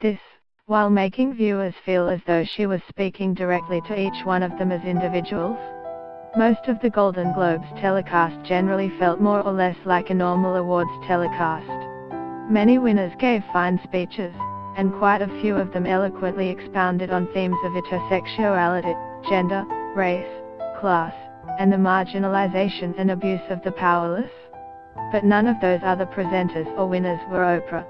This, while making viewers feel as though she was speaking directly to each one of them as individuals. Most of the Golden Globes telecast generally felt more or less like a normal awards telecast. Many winners gave fine speeches, and quite a few of them eloquently expounded on themes of intersexuality, gender, race, class, and the marginalization and abuse of the powerless. But none of those other presenters or winners were Oprah.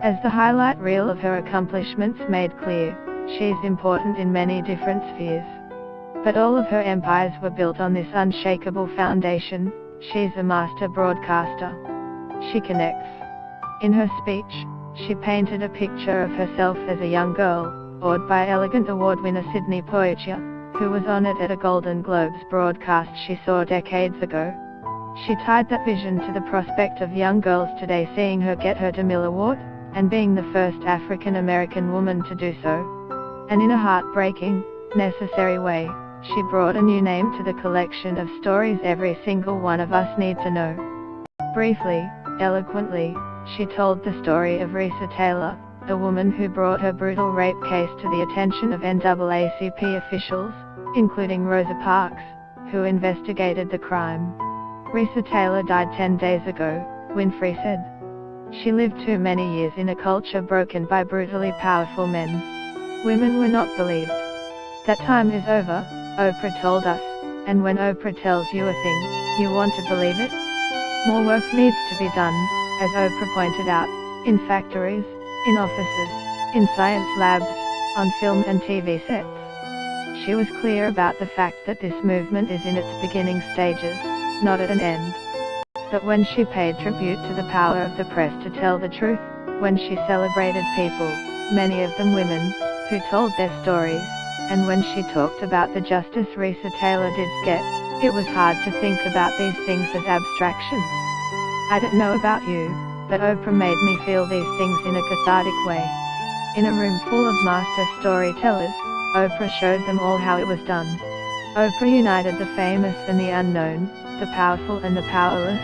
As the highlight reel of her accomplishments made clear, she's important in many different spheres. But all of her empires were built on this unshakable foundation: she's a master broadcaster. She connects. In her speech, she painted a picture of herself as a young girl, awed by elegant award winner Sidney Poitier, who was honored at a Golden Globes broadcast she saw decades ago. She tied that vision to the prospect of young girls today seeing her get her DeMille Award, and being the first African American woman to do so. And in a heartbreaking, necessary way, she brought a new name to the collection of stories every single one of us need to know. Briefly, eloquently, she told the story of Risa Taylor, a woman who brought her brutal rape case to the attention of NAACP officials, including Rosa Parks, who investigated the crime. Risa Taylor died 10 days ago, Winfrey said. She lived too many years in a culture broken by brutally powerful men. Women were not believed. That time is over, Oprah told us, and when Oprah tells you a thing, you want to believe it? More work needs to be done, as Oprah pointed out, in factories, in offices, in science labs, on film and TV sets. She was clear about the fact that this movement is in its beginning stages, not at an end. But when she paid tribute to the power of the press to tell the truth, when she celebrated people, many of them women, who told their stories, and when she talked about the justice Risa Taylor did get, it was hard to think about these things as abstractions. I don't know about you, but Oprah made me feel these things in a cathartic way. In a room full of master storytellers, Oprah showed them all how it was done. Oprah united the famous and the unknown, the powerful and the powerless,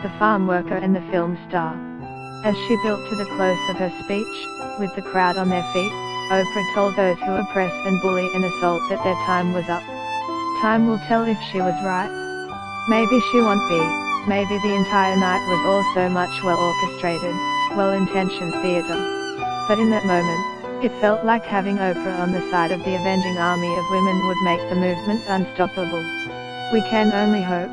the farm worker and the film star. As she built to the close of her speech, with the crowd on their feet, Oprah told those who oppress and bully and assault that their time was up. Time will tell if she was right. Maybe she won't be. Maybe the entire night was all so much well-orchestrated, well-intentioned theater. But in that moment, it felt like having Oprah on the side of the avenging army of women would make the movement unstoppable. We can only hope.